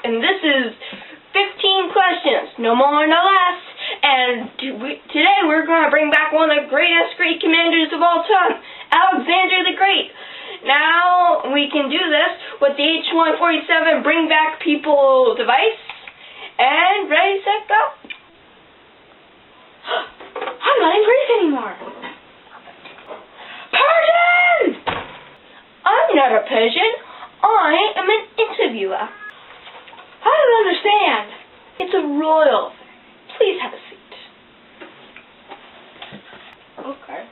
and this is 15 questions, no more, no less. And today we're going to bring back one of the greatest Greek commanders of all time, Alexander the Great. Now we can do this with the H-147 Bring Back People device. And ready, set, go. I'm not in Greece anymore. Persian! I'm not a Persian. I am an interviewer. I don't understand. It's a royal. Please have a seat. Okay.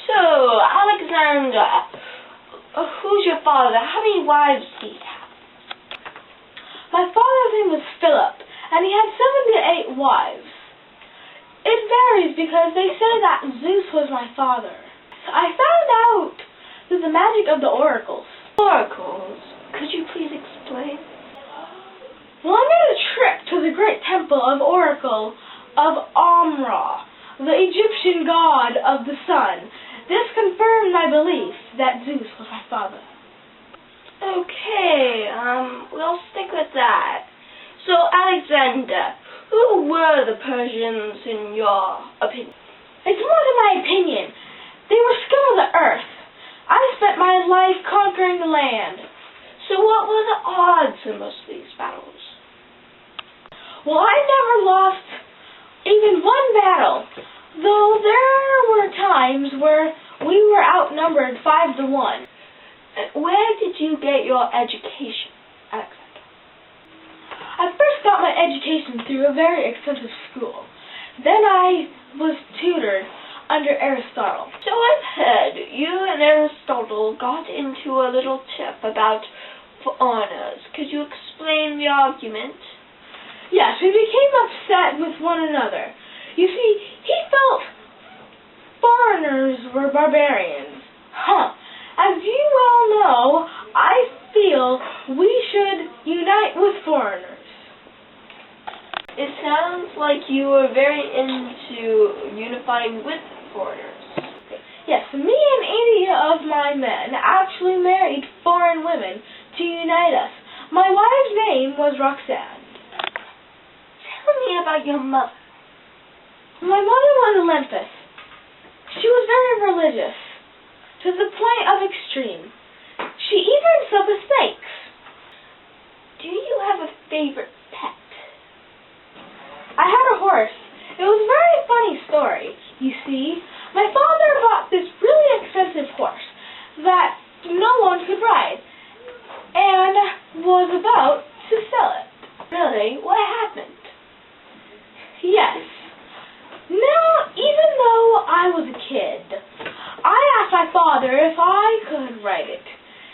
So, Alexander, who's your father? How many wives did he have? My father's name was Philip, and he had 7 to 8 wives. It varies because they say that Zeus was my father. I found out through the magic of the oracles. Oracles? Could you please explain? Well, I made a trip to the great temple of Oracle of Amra, the Egyptian god of the sun. This confirmed my belief that Zeus was my father. Okay, we'll stick with that. So, Alexander, who were the Persians in your opinion? It's more than my opinion. They were scum of the earth. I spent my life conquering the land. So what were the odds in most of these battles? Well, I never lost even one battle, though there were times where we were outnumbered 5 to 1. Where did you get your education, Alexander? I first got my education through a very expensive school. Then I was tutored under Aristotle. So I've heard you and Aristotle got into a little tiff about foreigners. Could you explain the argument? Yes, we became upset with one another. You see, he felt foreigners were barbarians. As you well know, I feel we should unite with foreigners. It sounds like you were very into unifying with foreigners. Yes, me and 80 of my men actually married foreign women to unite us. My wife's name was Roxanne. Tell me about your mother. My mother was Olympus. She was very religious, to the point of extreme. She even slept with snakes. Do you have a favorite pet? I had a horse. It was a very funny story. You see, my father bought this really expensive horse that no one could ride, and was about to sell it. Really? What happened? Yes. Now, even though I was a kid, I asked my father if I could ride it,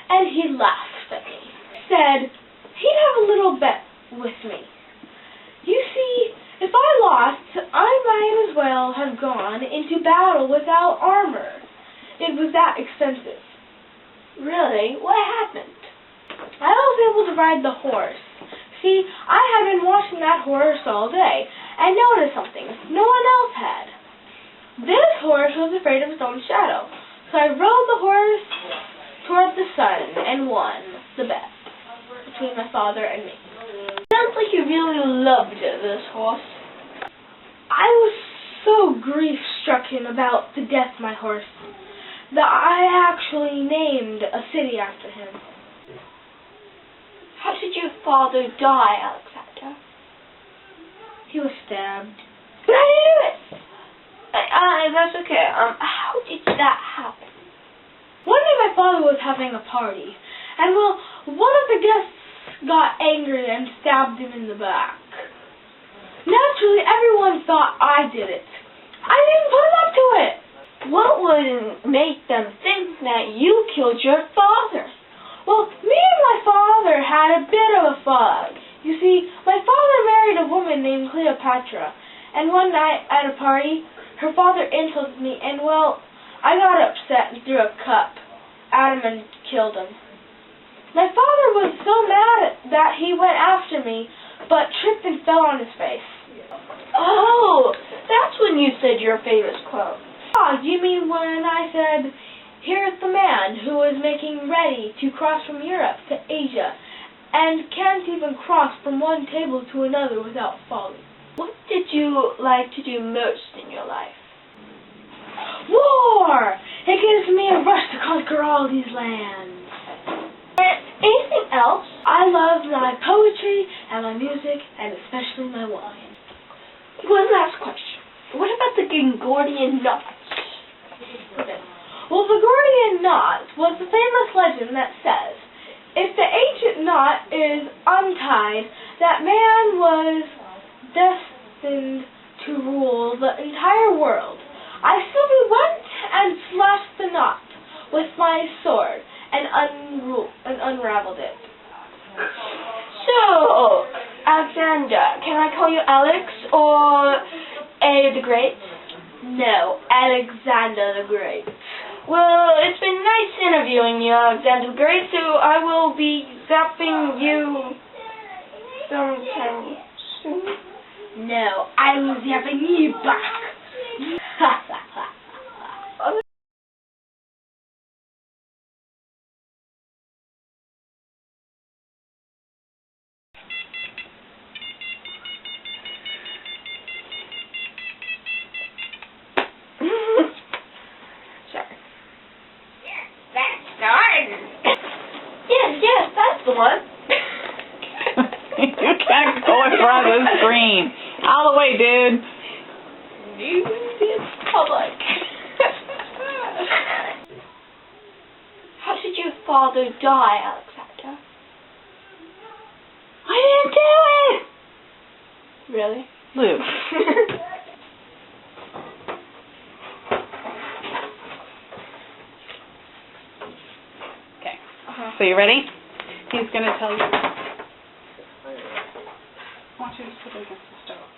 and he laughed at me. Said he'd have a little bet with me. You see, if I lost, I might as well have gone into battle without armor. It was that expensive. Really? What happened? I was able to ride the horse. See, I had been watching that horse all day, and noticed something no one else had. This horse was afraid of its own shadow, so I rode the horse toward the sun and won the bet between my father and me. Sounds like you really loved this horse. I was so grief-stricken about the death of my horse that I actually named a city after him. How did your father die, Alexander? He was stabbed. But I knew it! That's okay. How did that happen? One day my father was having a party, and one of the guests got angry and stabbed him in the back. Naturally, everyone thought I did it. I didn't put him up to it. What would make them think that you killed your father? Well, me and my father had a bit of a fug. You see, my father married a woman named Cleopatra, and one night at a party, her father insulted me, and I got upset and threw a cup at him and killed him. My father was so mad that he went after me, but tripped and fell on his face. Oh, That's when you said your famous quote. Oh, you mean when I said, here's the man who is making ready to cross from Europe to Asia and can't even cross from one table to another without falling. What did you like to do most in your life? War! It gives me a rush to conquer all these lands. And anything else? I love my poetry and my music and especially my wine. One last question. What about the Gregorian knots? Well, the Gregorian knot was the famous legend that says, if the ancient knot is untied, that man was destined to rule the entire world. I simply went and slashed the knot with my sword and unraveled it. So, Alexander, can I call you Alex or the Great? No, Alexander the Great. Well, it's been nice interviewing you, Alexander the Great, so I will be zapping you sometime soon. No, I will zapping you back. Sorry. That's starting. Yes, that's the one. You can't go in front of the screen. Out of the way, dude. It's public. How did your father die, Alexander? I didn't do it. Really? Luke. Okay. So you ready? He's going to tell you. I want you to sit against the stove.